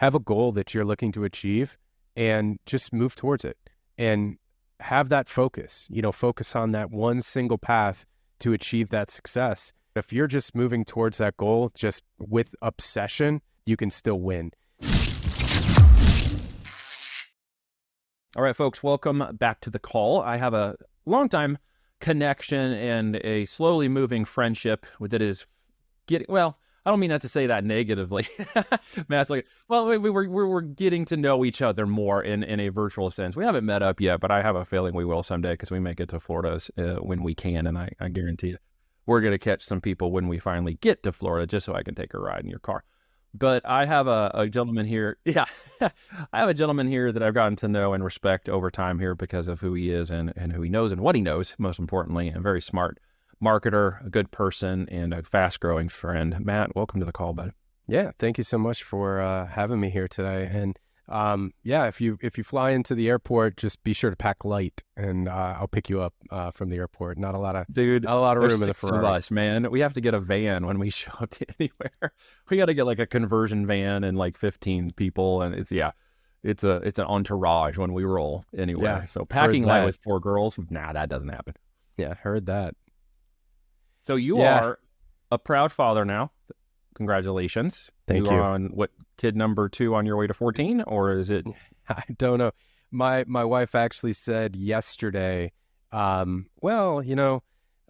have a goal that you're looking to achieve and just move towards it and have that focus, focus on that one single path to achieve that success. If you're just moving towards that goal, just with obsession, you can still win. All right, folks, welcome back to the call. I have a long-time connection and a slowly moving friendship that is getting, well, I don't mean that to say that negatively. Matt's like, well, we're getting to know each other more in a virtual sense. We haven't met up yet, but I have a feeling we will someday because we make it to Florida when we can, and I guarantee you we're going to catch some people when we finally get to Florida just so I can take a ride in your car. But I have a gentleman here. Yeah, I have a gentleman here that I've gotten to know and respect over time here because of who he is and who he knows and what he knows, most importantly, a very smart marketer, a good person, and a fast-growing friend. Matt, welcome to the call, bud. Yeah, thank you so much for having me here today. And yeah, if you fly into the airport, just be sure to pack light, and I'll pick you up from the airport. Not a lot of room in the Ferrari. Us, man. We have to get a van when we show up to anywhere. We got to get like a conversion van and like 15 people, and it's an entourage when we roll anywhere. Yeah, so packing light with 4 girls, nah, that doesn't happen. Yeah, heard that. So you are a proud father now. Congratulations. Thank you. You are on what, kid number 2 on your way to 14, or is it? I don't know. My wife actually said yesterday, well,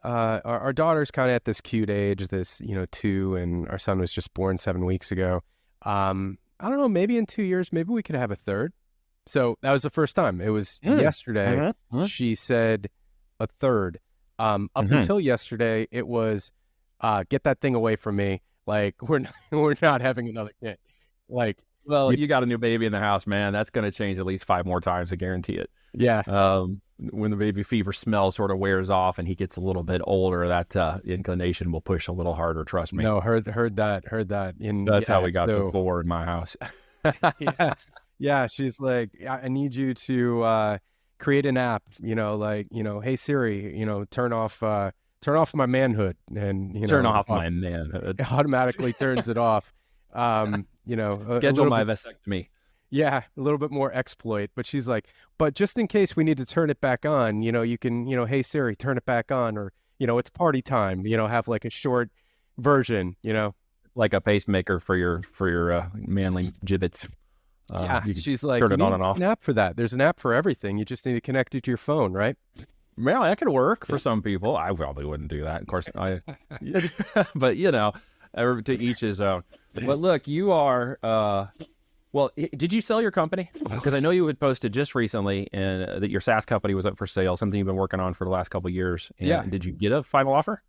our daughter's kind of at this cute age, this, 2, and our son was just born 7 weeks ago. I don't know, maybe in 2 years, maybe we could have a third. So that was the first time. It was yesterday. She said a third. Up until yesterday, it was, get that thing away from me. Like, we're not having another kid. Like, well, you got a new baby in the house, man. That's going to change at least 5 more times. I guarantee it. Yeah. When the baby fever smell sort of wears off and he gets a little bit older, that inclination will push a little harder. Trust me. No, heard that. That's how we got to 4 in my house. Yeah. She's like, I need you to create an app, hey Siri, turn off my manhood, and turn off my manhood. It automatically turns it off. Schedule my vasectomy. Yeah, a little bit more exploit. But she's like, but just in case we need to turn it back on, you can, hey Siri, turn it back on, or it's party time. Have like a short version. Like a pacemaker for your manly gibbets. Yeah, she's like, turn it on and off. An app for that. There's an app for everything. You just need to connect it to your phone, right? Well, that could work for some people. I probably wouldn't do that, of course. But to each his own. But look, you are. Well, did you sell your company? Because I know you had posted just recently that your SaaS company was up for sale. Something you've been working on for the last couple of years. And yeah. Did you get a final offer?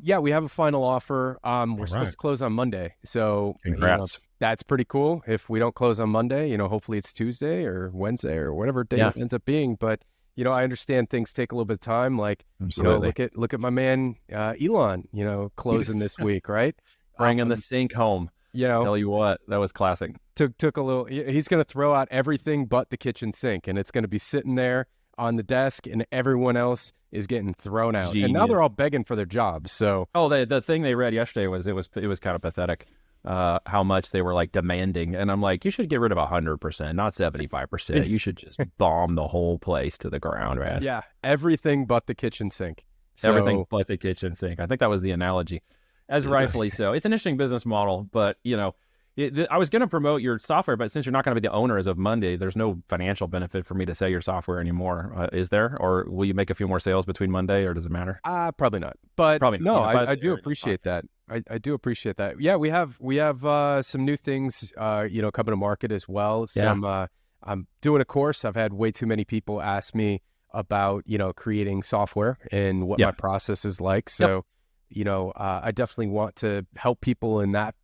Yeah, we have a final offer. We're supposed to close on Monday. So congrats. That's pretty cool. If we don't close on Monday, hopefully it's Tuesday or Wednesday or whatever day it ends up being. But I understand things take a little bit of time. Like, absolutely. Look at my man Elon, closing this week, right? Bringing the sink home. Tell you what, that was classic. Took a little. He's going to throw out everything but the kitchen sink, and it's going to be sitting there on the desk, and everyone else is getting thrown out. Genius. And now they're all begging for their jobs. So the thing they read yesterday was it was kind of pathetic. How much they were like demanding, and I'm like, you should get rid of 100%, not 75%. You should just bomb the whole place to the ground, man. Yeah, everything but the kitchen sink. Everything but the kitchen sink. I think that was the analogy, as rightfully so. It's an interesting business model, but I was going to promote your software, but since you're not going to be the owner as of Monday, there's no financial benefit for me to sell your software anymore. Is there? Or will you make a few more sales between Monday, or does it matter? Probably not. But probably no, not. I do appreciate that. I do appreciate that. Yeah, we have some new things, coming to market as well. I'm doing a course. I've had way too many people ask me about, creating software and what my process is like. So, I definitely want to help people in that,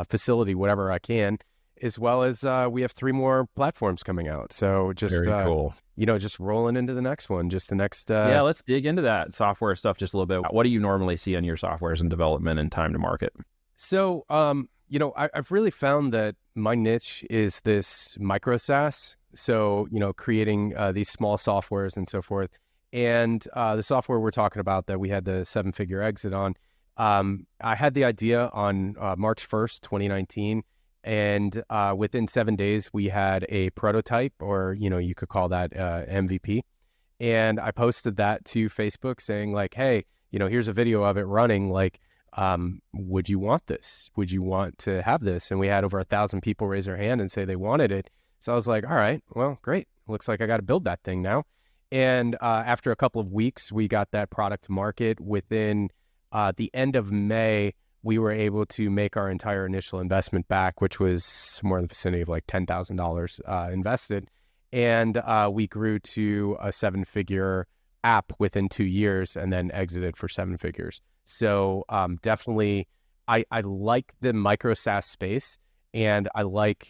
facility, whatever I can, as well as we have 3 more platforms coming out. So just very cool. Just rolling into the next one, just the next. Let's dig into that software stuff just a little bit. What do you normally see on your softwares and development and time to market? So, I've really found that my niche is this micro SaaS. So, creating these small softwares and so forth. And the software we're talking about that we had the 7-figure exit on, I had the idea on March 1st, 2019. And within 7 days, we had a prototype, or, you could call that MVP. And I posted that to Facebook saying like, hey, here's a video of it running. Like, would you want this? Would you want to have this? And we had over 1,000 people raise their hand and say they wanted it. So I was like, all right, well, great. Looks like I got to build that thing now. And after a couple of weeks, we got that product to market. Within the end of May, we were able to make our entire initial investment back, which was more in the vicinity of like $10,000 invested. And we grew to a 7-figure app within 2 years, and then exited for 7 figures. So definitely, I like the micro SaaS space, and I like,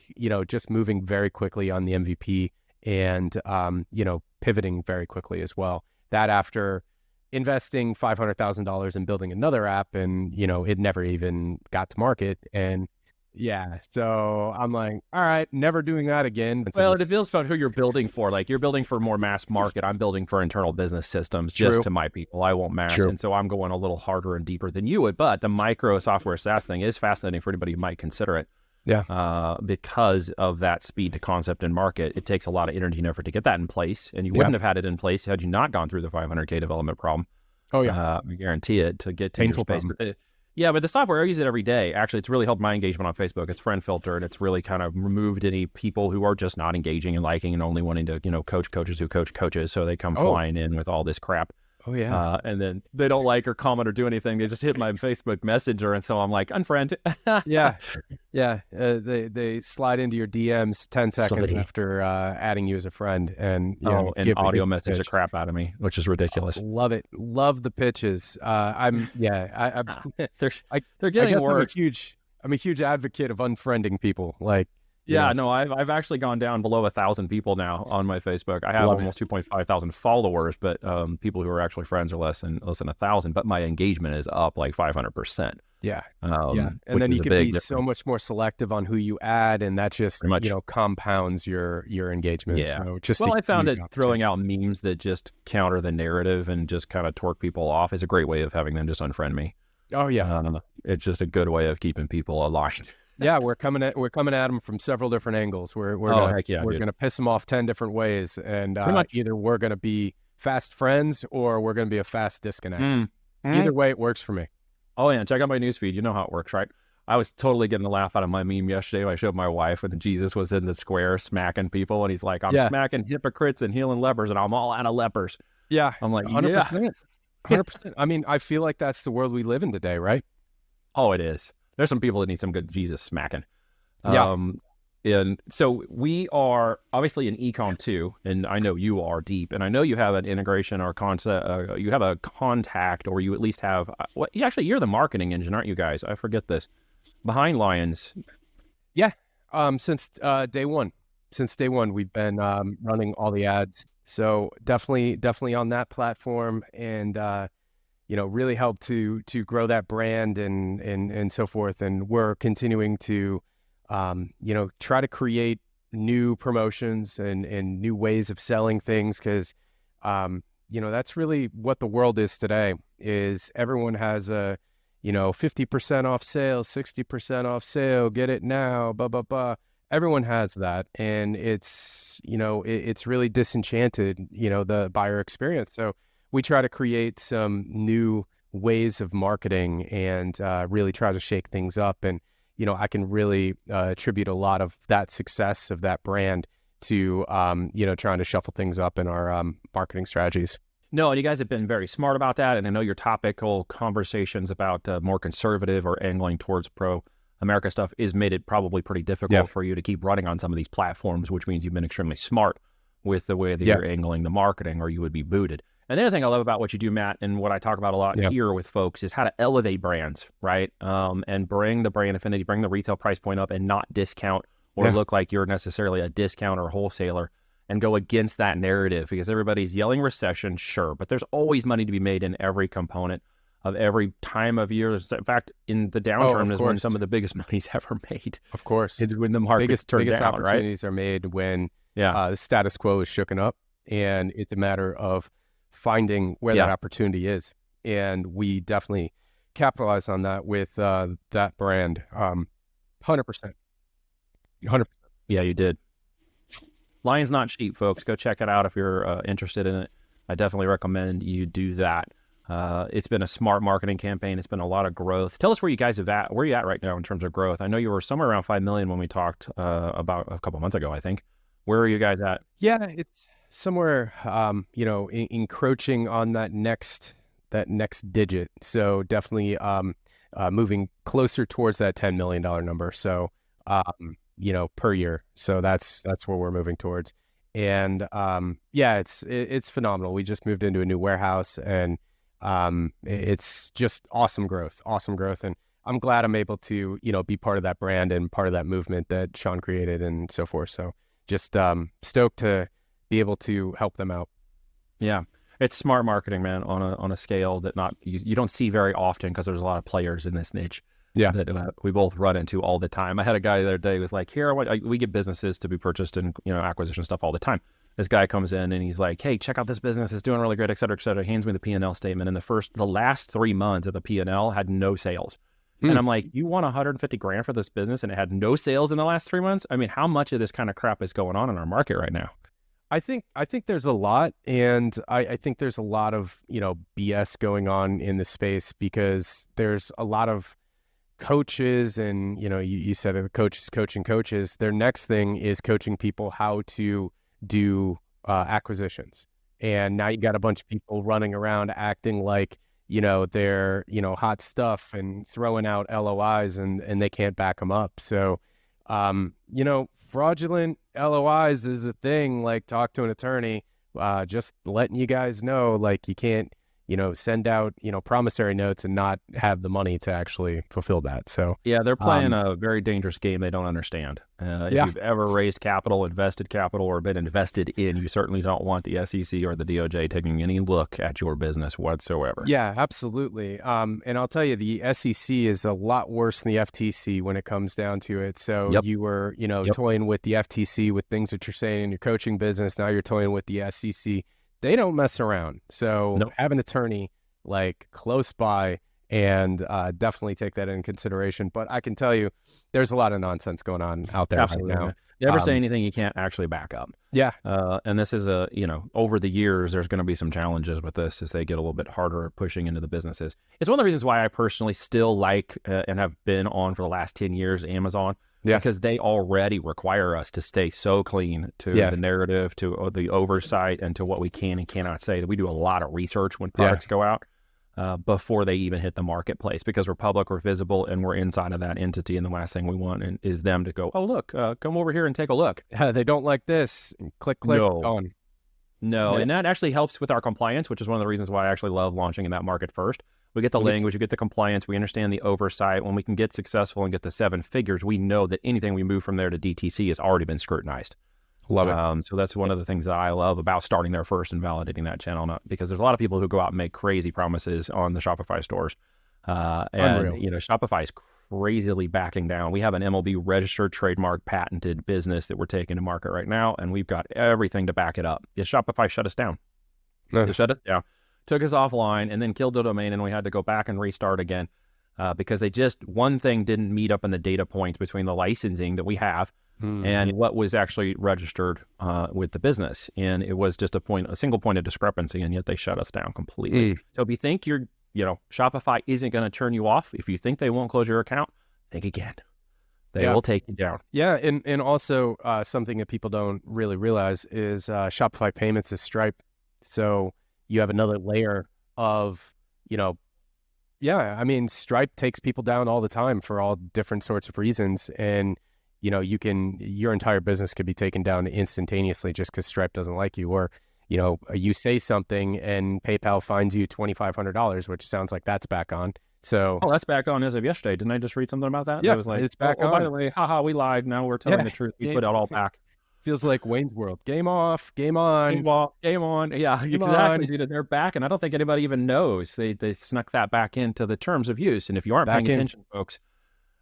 just moving very quickly on the MVP, and, pivoting very quickly as well. That after investing $500,000 in building another app, and, it never even got to market. And yeah, so I'm like, all right, never doing that again. Well, it depends on who you're building for. Like, you're building for more mass market. I'm building for internal business systems just to my people. I won't mass. And so I'm going a little harder and deeper than you would. But the micro software SaaS thing is fascinating for anybody who might consider it. Yeah. Because of that speed to concept and market. It takes a lot of energy and effort to get that in place. And you wouldn't have had it in place had you not gone through the 500K development problem. Oh, yeah. I guarantee it, to get to Painful your space. But the software, I use it every day. Actually, it's really helped my engagement on Facebook. It's friend filtered. It's really kind of removed any people who are just not engaging and liking and only wanting to, coach coaches who coach coaches. So they come flying in with all this crap. Oh, yeah. And then they don't like or comment or do anything. They just hit my Facebook Messenger. And so I'm like, unfriend. Yeah. Yeah. They slide into your DMs 10 seconds after adding you as a friend, and, and audio message the crap out of me, which is ridiculous. Love it. Love the pitches. They're getting worse. I'm a huge advocate of unfriending people. Like, I've actually gone down below 1,000 people now on my Facebook. I have almost 2.5 thousand followers, but people who are actually friends are less than 1,000. But my engagement is up like 500%. Yeah, and then you can be so much more selective on who you add, and that just compounds your engagement. Yeah. So I found that throwing out memes that just counter the narrative and just kind of torque people off is a great way of having them just unfriend me. Oh yeah, it's just a good way of keeping people aligned. Yeah, we're coming at them from several different angles. We're gonna piss them off 10 different ways, and either we're gonna be fast friends or we're gonna be a fast disconnect. Either way, it works for me. Oh yeah, check out my newsfeed. You know how it works, right? I was totally getting a laugh out of my meme yesterday when I showed my wife when Jesus was in the square smacking people, and he's like, "I'm smacking hypocrites and healing lepers, and I'm all out of lepers." Yeah, I'm like, 100%. 100%. I mean, I feel like that's the world we live in today, right? Oh, it is. There's some people that need some good Jesus smacking. Yeah. And so we are obviously in e-com too, and I know you are deep, and I know you have an integration or concept. You have a contact, or you at least have. You're the marketing engine, aren't you guys? I forget this. Behind Lions. Yeah. Since day one. Since day one, we've been running all the ads. So definitely on that platform, and really helped to grow that brand and so forth. And we're continuing to, try to create new promotions and new ways of selling things, because, that's really what the world is today. Is everyone has a, 50% off sale, 60% off sale, get it now, blah blah blah. Everyone has that, and it's it's really disenchanted the buyer experience. So we try to create some new ways of marketing and really try to shake things up. And, I can really attribute a lot of that success of that brand to, trying to shuffle things up in our marketing strategies. No, and you guys have been very smart about that. And I know your topical conversations about more conservative or angling towards pro-America stuff is made it probably pretty difficult for you to keep running on some of these platforms, which means you've been extremely smart with the way that you're angling the marketing, or you would be booted. And the other thing I love about what you do, Matt, and what I talk about a lot here with folks, is how to elevate brands, right? And bring the brand affinity, bring the retail price point up, and not discount or look like you're necessarily a discount or wholesaler, and go against that narrative, because everybody's yelling recession, sure, but there's always money to be made in every component of every time of year. In fact, in the downturn is when some of the biggest money's ever made. Of course. It's when the market's turned down, opportunities are made when the status quo is shooken up, and it's a matter of finding where that opportunity is. And we definitely capitalize on that with that brand. 100%. 100. Yeah, you did. Lion's not cheap, folks. Go check it out if you're interested in it. I definitely recommend you do that. It's been a smart marketing campaign. It's been a lot of growth. Tell us where you guys have at. Where are you at right now in terms of growth? I know you were somewhere around 5 million when we talked about a couple months ago, I think. Where are you guys at? Yeah, it's somewhere, encroaching on that next digit. So definitely, moving closer towards that $10 million number. So, per year. So that's where we're moving towards. And, yeah, it's phenomenal. We just moved into a new warehouse, and, it's just awesome growth, awesome growth. And I'm glad I'm able to, be part of that brand and part of that movement that Sean created and so forth. So just, stoked to be able to help them out. Yeah, it's smart marketing, man, on a scale that not you don't see very often because there's a lot of players in this niche. Yeah. That we both run into all the time. I had a guy the other day who was like, "Here, we get businesses to be purchased and acquisition stuff all the time." This guy comes in and he's like, "Hey, check out this business; it's doing really great, et cetera, et cetera." Hands me the P&L statement, and the last 3 months of the P&L had no sales. And I'm like, "You want 150 grand for this business, and it had no sales in the last 3 months? I mean, how much of this kind of crap is going on in our market right now?" I think there's a lot, and I think there's a lot of BS going on in the space, because there's a lot of coaches, and you said it, the coaches coaching coaches. Their next thing is coaching people how to do acquisitions, and now you got a bunch of people running around acting like they're hot stuff and throwing out LOIs, and they can't back them up. So fraudulent LOIs is a thing. Like, talk to an attorney. Just letting you guys know, like, you can't send out promissory notes and not have the money to actually fulfill that. So Yeah, they're playing a very dangerous game they don't understand. If yeah. you've ever raised capital, invested capital, or been invested in, you certainly don't want the SEC or the DOJ taking any look at your business whatsoever. Yeah, absolutely. And I'll tell you, the SEC is a lot worse than the FTC when it comes down to it. So Yep. you were, Yep. toying with the FTC with things that you're saying in your coaching business. Now you're toying with the SEC. They don't mess around. So Nope. have an attorney like close by, and definitely take that into consideration. But I can tell you, there's a lot of nonsense going on out there Absolutely. right now. You ever say anything you can't actually back up? Yeah. And this is over the years, there's going to be some challenges with this as they get a little bit harder at pushing into the businesses. It's one of the reasons why I personally still like and have been on for the last 10 years, Amazon. Yeah. Because they already require us to stay so clean to the narrative, to the oversight, and to what we can and cannot say. We do a lot of research when products go out before they even hit the marketplace, because we're public, we're visible, and we're inside of that entity. And the last thing we want is them to go, "Oh, look, come over here and take a look." They don't like this. Click, No. on. No, Yeah. and that actually helps with our compliance, which is one of the reasons why I actually love launching in that market first. We get the language, we get the compliance, we understand the oversight. When we can get successful and get the 7 figures, we know that anything we move from there to DTC has already been scrutinized. Love it. So that's one of the things that I love about starting there first and validating that channel, because there's a lot of people who go out and make crazy promises on the Shopify stores. Unreal. Shopify is crazily backing down. We have an MLB registered, trademark, patented business that we're taking to market right now, and we've got everything to back it up. Yeah, Shopify shut us down. They shut us down, took us offline, and then killed the domain, and we had to go back and restart again because one thing didn't meet up in the data points between the licensing that we have and what was actually registered with the business. And it was just a single point of discrepancy, and yet they shut us down completely. So if you think Shopify isn't going to turn you off, if you think they won't close your account, think again. They will take you down. Yeah, and also something that people don't really realize is Shopify Payments is Stripe. So you have another layer of, Stripe takes people down all the time for all different sorts of reasons. And, your entire business could be taken down instantaneously just because Stripe doesn't like you. Or, you say something and PayPal fines you $2,500, which sounds like that's back on. So, that's back on as of yesterday. Didn't I just read something about that? Yeah, It was like, it's back on. By the way, haha, we lied. Now we're telling the truth. We put it all back. Feels like Wayne's World. Game off, game on. Game on. Yeah, exactly, dude. They're back, and I don't think anybody even knows. They snuck that back into the terms of use. And if you aren't paying attention, folks,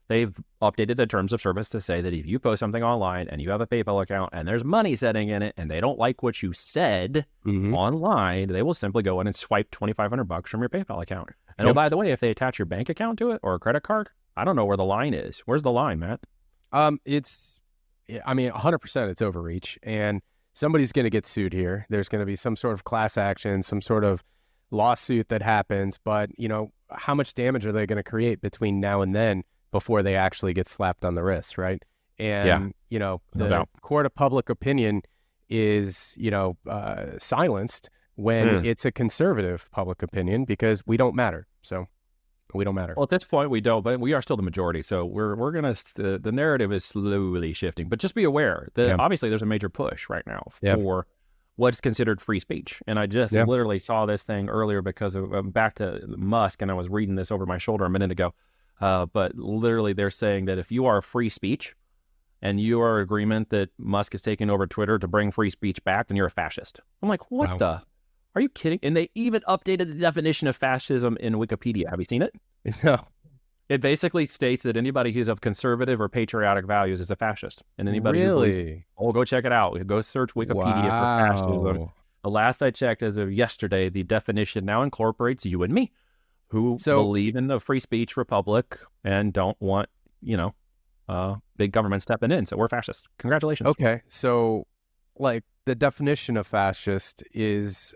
they've updated the terms of service to say that if you post something online and you have a PayPal account and there's money sitting in it and they don't like what you said online, they will simply go in and swipe $2,500 from your PayPal account. And oh, by the way, if they attach your bank account to it or a credit card, I don't know where the line is. Where's the line, Matt? It's I mean, 100% it's overreach, and somebody's going to get sued here. There's going to be some sort of class action, some sort of lawsuit that happens. But, how much damage are they going to create between now and then before they actually get slapped on the wrist, right? Yeah, And, no the doubt. court of public opinion is, silenced when it's a conservative public opinion because we don't matter. So we don't matter. Well, at this point, we don't, but we are still the majority. So we're gonna the narrative is slowly shifting. But just be aware that Yeah. obviously there's a major push right now Yeah. for what's considered free speech. And I just Yeah. literally saw this thing earlier because of back to Musk, and I was reading this over my shoulder a minute ago. But literally, they're saying that if you are free speech and you are in agreement that Musk is taking over Twitter to bring free speech back, then you're a fascist. I'm like, what Wow. the? Are you kidding? And they even updated the definition of fascism in Wikipedia. Have you seen it? No. It basically states that anybody who's of conservative or patriotic values is a fascist. And anybody who believes, Really? go check it out. Go search Wikipedia for fascism. Wow. The last I checked as of yesterday, the definition now incorporates you and me who believe in the free speech republic and don't want, big government stepping in. So we're fascists. Congratulations. Okay. So, like, the definition of fascist is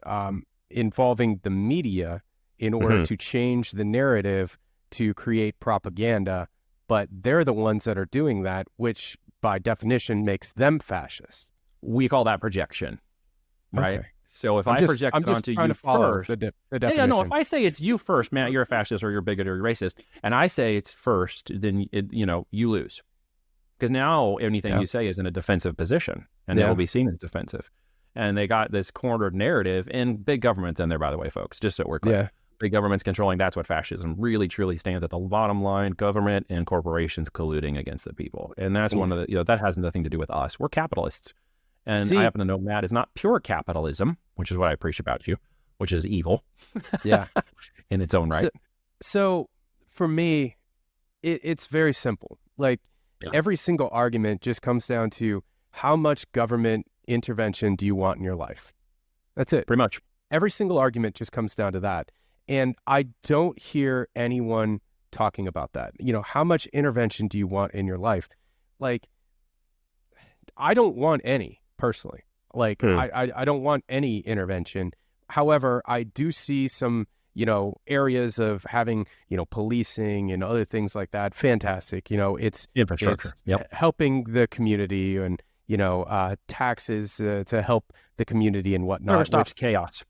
involving the media in order to change the narrative to create propaganda, but they're the ones that are doing that, which by definition makes them fascist. We call that projection, right? Okay. So if I project it onto you first, the definition. yeah, no. If I say it's you first, Matt, you're a fascist or you're a bigot or you're racist, and I say it's first, then you lose, because now anything you say is in a defensive position, and it will be seen as defensive. And they got this cornered narrative, and big government's in there, by the way, folks. Just so we're clear. Yeah. Big government's controlling. That's what fascism really, truly stands at the bottom line. Government and corporations colluding against the people, and that's one of the that has nothing to do with us. We're capitalists. And I happen to know, Matt, is not pure capitalism, which is what I preach about you, which is evil. Yeah. In its own right. So for me, it's very simple. Like, every single argument just comes down to how much government intervention do you want in your life? That's it. Pretty much. Every single argument just comes down to that. And I don't hear anyone talking about that. How much intervention do you want in your life? Like, I don't want any. Personally, like, I don't want any intervention. However, I do see some, areas of having, policing and other things like that. Fantastic. It's infrastructure, helping the community and, taxes to help the community and whatnot. Never stops chaos.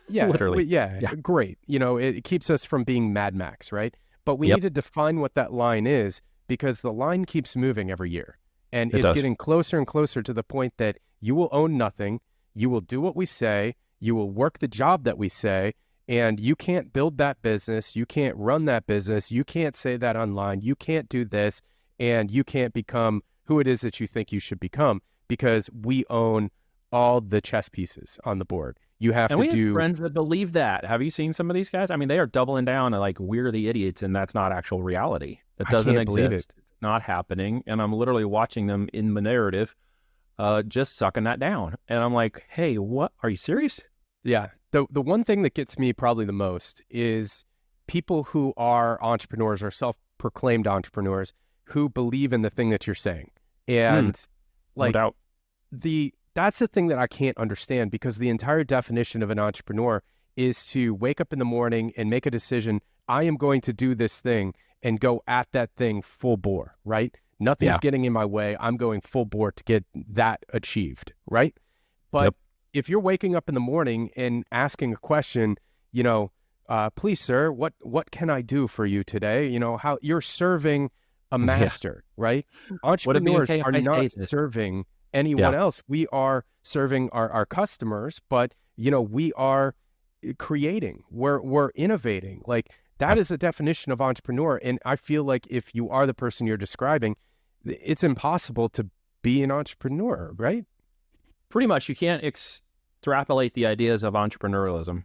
Yeah, literally. Yeah, great. It keeps us from being Mad Max, right? But we need to define what that line is, because the line keeps moving every year. And it's getting closer and closer to the point that you will own nothing. You will do what we say. You will work the job that we say. And you can't build that business. You can't run that business. You can't say that online. You can't do this. And you can't become who it is that you think you should become, because we own all the chess pieces on the board. You have and we have friends that believe that. Have you seen some of these guys? I mean, they are doubling down and like, we're the idiots, and that's not actual reality. That doesn't exist. It's not happening. And I'm literally watching them in the narrative, just sucking that down. And I'm like, hey, what? Are you serious? Yeah. The one thing that gets me probably the most is people who are entrepreneurs or self-proclaimed entrepreneurs who believe in the thing that you're saying. And no doubt. That's the thing that I can't understand, because the entire definition of an entrepreneur is to wake up in the morning and make a decision. I am going to do this thing and go at that thing full bore, right? Nothing's getting in my way. I'm going full bore to get that achieved, right? But if you're waking up in the morning and asking a question, please, sir, what can I do for you today? How you're serving a master, right? Entrepreneurs are not serving anyone else. We are serving our customers, but we are creating, we're innovating. Like, that is the definition of entrepreneur. And I feel like if you are the person you're describing, it's impossible to be an entrepreneur, right? Pretty much. You can't extrapolate the ideas of entrepreneurialism,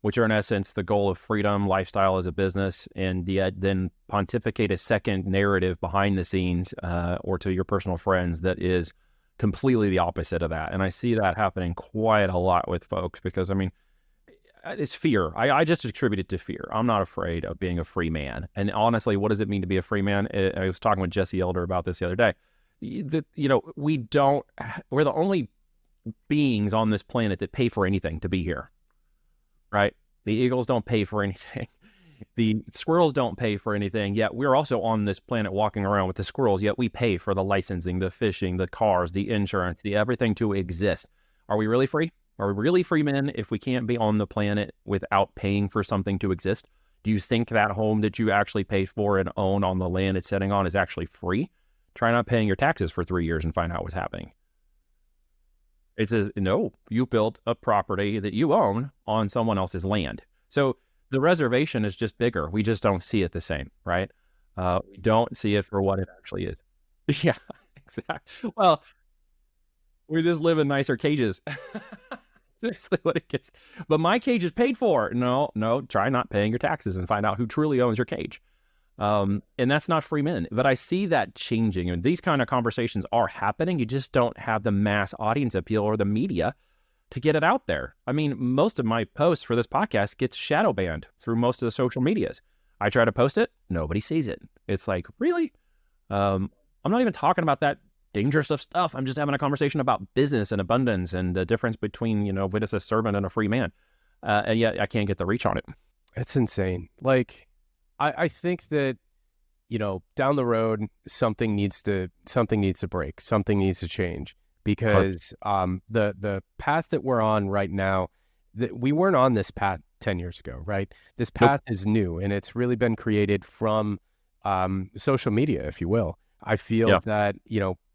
which are in essence the goal of freedom, lifestyle as a business, and then pontificate a second narrative behind the scenes or to your personal friends that is completely the opposite of that. And I see that happening quite a lot with folks, because, I mean, it's fear. I just attribute it to fear. I'm not afraid of being a free man. And honestly, what does it mean to be a free man? I was talking with Jesse Elder about this the other day. we're the only beings on this planet that pay for anything to be here, right? The eagles don't pay for anything. The squirrels don't pay for anything, yet we're also on this planet walking around with the squirrels, yet we pay for the licensing, the fishing, the cars, the insurance, the everything to exist. Are we really free? Are we really free men if we can't be on the planet without paying for something to exist? Do you think that home that you actually pay for and own on the land it's sitting on is actually free? Try not paying your taxes for 3 years and find out what's happening. It says, no, you built a property that you own on someone else's land. So the reservation is just bigger. We just don't see it the same, right? We don't see it for what it actually is. Yeah, exactly. Well, we just live in nicer cages. That's what it gets. But my cage is paid for. No, try not paying your taxes and find out who truly owns your cage. And that's not free men. But I see that changing. And these kind of conversations are happening. You just don't have the mass audience appeal or the media to get it out there. I mean, most of my posts for this podcast gets shadow banned through most of the social medias. I try to post it, nobody sees it. It's like, really? I'm not even talking about that dangerous stuff. I'm just having a conversation about business and abundance and the difference between, what is a servant and a free man. And yet I can't get the reach on it. It's insane. Like, I think that, down the road, something needs to break. Something needs to change. Because the path that we're on right now, we weren't on this path 10 years ago, right? This path is new, and it's really been created from social media, if you will. I feel that,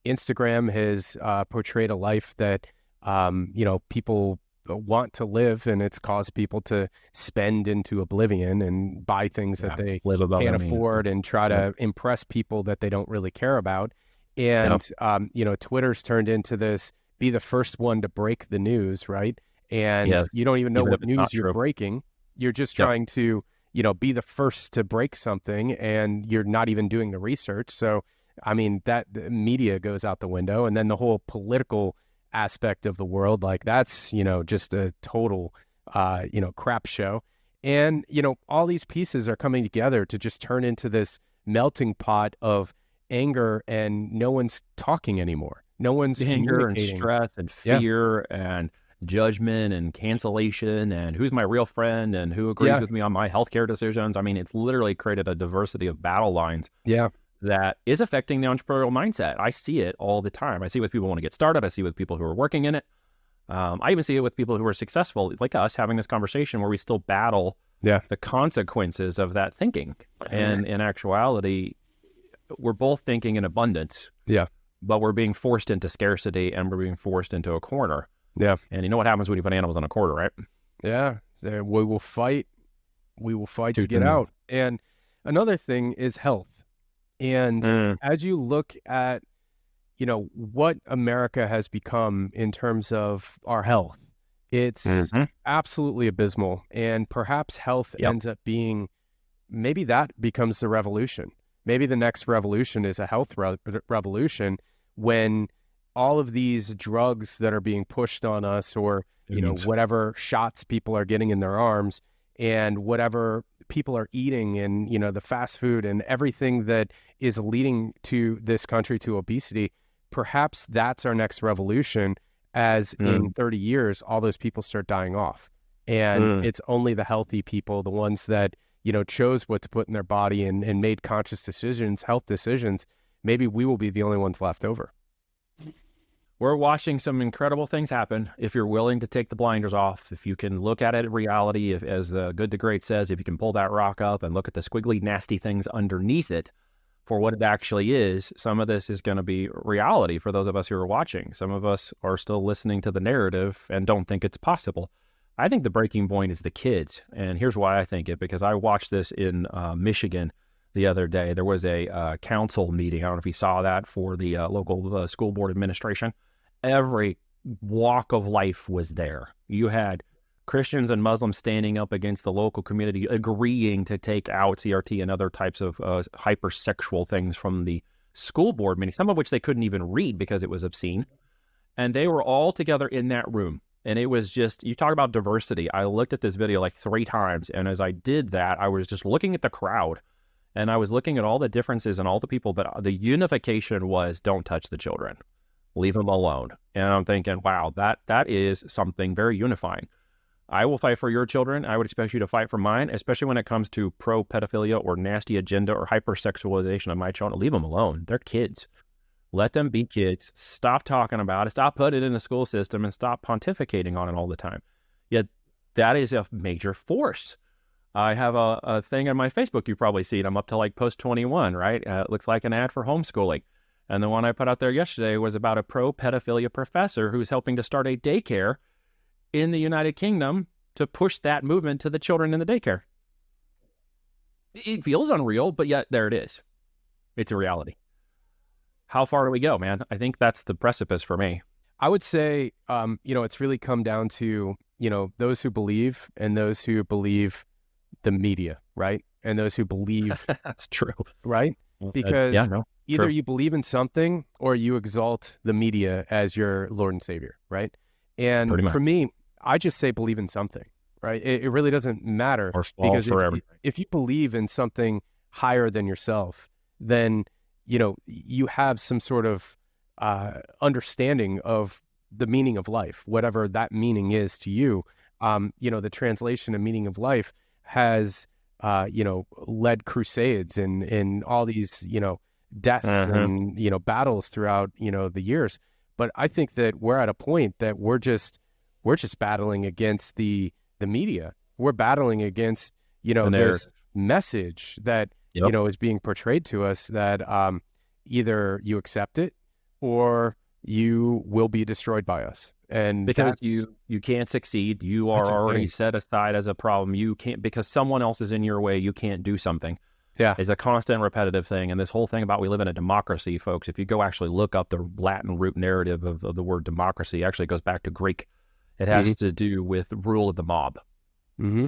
Instagram has portrayed a life that, people want to live, and it's caused people to spend into oblivion and buy things that they can't afford and try to impress people that they don't really care about. And, Twitter's turned into this, be the first one to break the news, right? And you don't even know what news you're breaking. You're just trying to, be the first to break something, and you're not even doing the research. So, I mean, the media goes out the window, and then the whole political aspect of the world, like that's, just a total, crap show. And, all these pieces are coming together to just turn into this melting pot of anger, and no one's talking anymore. No one's anger and stress and fear and judgment and cancellation and who's my real friend and who agrees with me on my healthcare decisions. I mean, it's literally created a diversity of battle lines that is affecting the entrepreneurial mindset. I see it all the time. I see it with people who want to get started. I see it with people who are working in it. I even see it with people who are successful, like us, having this conversation where we still battle the consequences of that thinking. And in actuality, we're both thinking in abundance, but we're being forced into scarcity, and we're being forced into a corner. And you know what happens when you put animals in a corner, right? We will fight. We will fight to get out. And another thing is health. And as you look at, what America has become in terms of our health, it's absolutely abysmal. And perhaps health ends up being, maybe that becomes the revolution. Maybe the next revolution is a health revolution, when all of these drugs that are being pushed on us, or, whatever shots people are getting in their arms, and whatever people are eating, and, the fast food and everything that is leading to this country to obesity, perhaps that's our next revolution, as in 30 years, all those people start dying off. And it's only the healthy people, the ones that, chose what to put in their body and made conscious decisions, health decisions. Maybe we will be the only ones left over. We're watching some incredible things happen. If you're willing to take the blinders off, if you can look at it in reality, as the Good to Great says, if you can pull that rock up and look at the squiggly, nasty things underneath it for what it actually is, some of this is going to be reality for those of us who are watching. Some of us are still listening to the narrative and don't think it's possible. I think the breaking point is the kids. And here's why I think it, because I watched this in Michigan the other day. There was a council meeting. I don't know if you saw that, for the local school board administration. Every walk of life was there. You had Christians and Muslims standing up against the local community, agreeing to take out CRT and other types of hypersexual things from the school board meeting, some of which they couldn't even read because it was obscene. And they were all together in that room. And it was just, you talk about diversity. I looked at this video like 3 times. And as I did that, I was just looking at the crowd. And I was looking at all the differences and all the people, but the unification was don't touch the children, leave them alone. And I'm thinking, wow, that is something very unifying. I will fight for your children. I would expect you to fight for mine, especially when it comes to pro-pedophilia or nasty agenda or hypersexualization of my children. Leave them alone. They're kids. Let them be kids. Stop talking about it. Stop putting it in the school system and stop pontificating on it all the time. Yet that is a major force. I have a thing on my Facebook you've probably seen. I'm up to like post 21, right? It looks like an ad for homeschooling. And the one I put out there yesterday was about a pro-pedophilia professor who's helping to start a daycare in the United Kingdom to push that movement to the children in the daycare. It feels unreal, but yet there it is. It's a reality. How far do we go, man? I think that's the precipice for me. I would say, it's really come down to, those who believe and those who believe the media, right? And those who believe That's true. right? Because either true. you believe in something or you exalt the media as your Lord and Savior, right? And Pretty much. for me, I just say believe in something, right? It really doesn't matter, Or fall because for everything. if you believe in something higher than yourself, then you have some sort of understanding of the meaning of life, whatever that meaning is to you. The translation of meaning of life has led crusades and all these deaths and battles throughout the years. But I think that we're at a point that we're just battling against the media. We're battling against this message that is being portrayed to us, that either you accept it or you will be destroyed by us. And because you can't succeed. You are already set aside as a problem. You can't, because someone else is in your way, you can't do something. Yeah. It's a constant repetitive thing. And this whole thing about we live in a democracy, folks, if you go actually look up the Latin root narrative of the word democracy, actually goes back to Greek. It has to do with rule of the mob.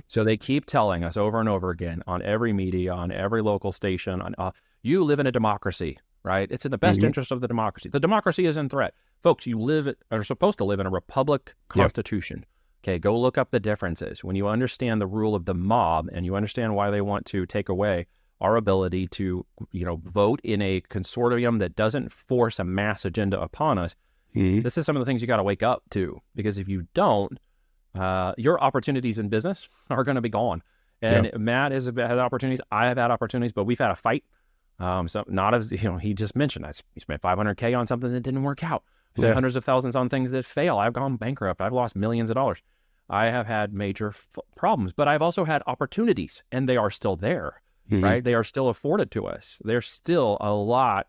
So they keep telling us over and over again on every media, on every local station, on you live in a democracy, right? It's in the best interest of the democracy. The democracy is in threat. Folks, you are supposed to live in a republic constitution. Okay, go look up the differences. When you understand the rule of the mob and you understand why they want to take away our ability to, vote in a consortium that doesn't force a mass agenda upon us, this is some of the things you got to wake up to. Because if you don't, your opportunities in business are going to be gone. And Matt has had opportunities. I have had opportunities, but we've had a fight. So not as, he just mentioned, he spent $500K on something that didn't work out. Hundreds of thousands on things that fail. I've gone bankrupt. I've lost millions of dollars. I have had major problems, but I've also had opportunities, and they are still there, right? They are still afforded to us. There's still a lot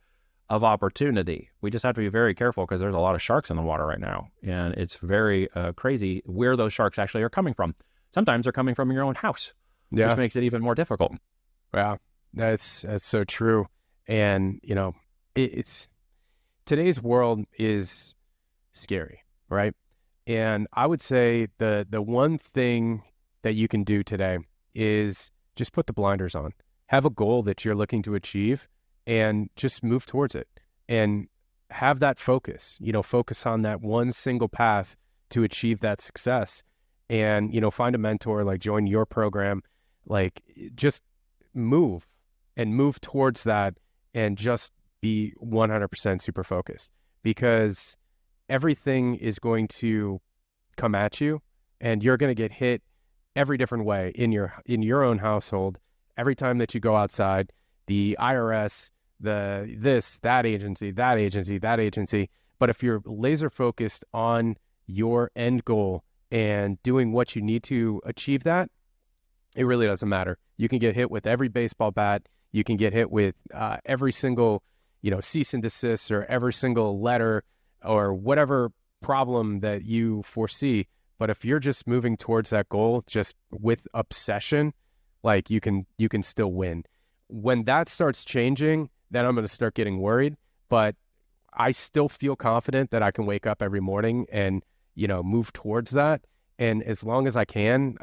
of opportunity. We just have to be very careful because there's a lot of sharks in the water right now, and it's very crazy where those sharks actually are coming from. Sometimes they're coming from your own house, which makes it even more difficult. Wow, that's so true. And it's today's world is scary, right? And I would say the one thing that you can do today is just put the blinders on. Have a goal that you're looking to achieve and just move towards it, and have that focus, focus on that one single path to achieve that success. And, find a mentor, like join your program, like just move towards that, and just be 100% super focused, because everything is going to come at you, and you're going to get hit every different way in your own household. Every time that you go outside, the IRS, that agency. But if you're laser focused on your end goal and doing what you need to achieve that, it really doesn't matter. You can get hit with every baseball bat. You can get hit with every single, cease and desist, or every single letter, or whatever problem that you foresee. But if you're just moving towards that goal, just with obsession, like you can still win. When that starts changing, then I'm going to start getting worried. But I still feel confident that I can wake up every morning and, move towards that. And as long as I can,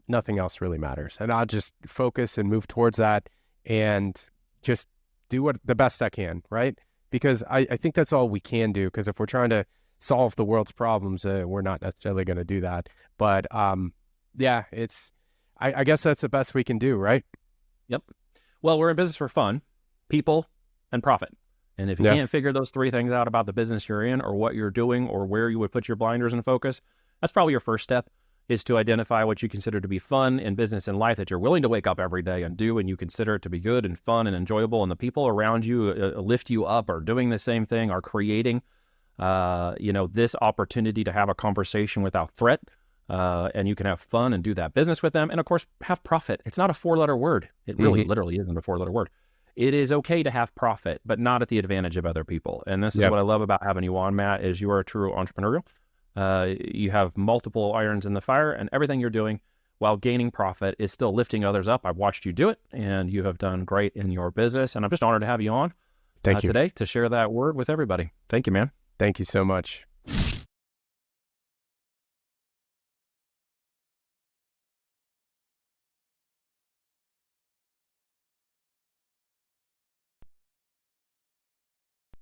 nothing else really matters. And I'll just focus and move towards that and just do the best I can, right? Because I think that's all we can do. Because if we're trying to solve the world's problems, we're not necessarily going to do that. But I guess that's the best we can do, right? Yep. Well, we're in business for fun, people, and profit. And if you Yeah. can't figure those three things out about the business you're in or what you're doing or where you would put your blinders and focus, that's probably your first step, is to identify what you consider to be fun in business and life that you're willing to wake up every day and do, and you consider it to be good and fun and enjoyable, and the people around you lift you up, or doing the same thing, are creating this opportunity to have a conversation without threat, and you can have fun and do that business with them, and of course have profit. It's not a 4-letter word. It really literally isn't a 4-letter word. It is okay to have profit, but not at the advantage of other people. And this is what I love about having you on, Matt, is you are a true entrepreneur. You have multiple irons in the fire, and everything you're doing while gaining profit is still lifting others up. I've watched you do it, and you have done great in your business. And I'm just honored to have you on Thank you today to share that word with everybody. Thank you, man. Thank you so much.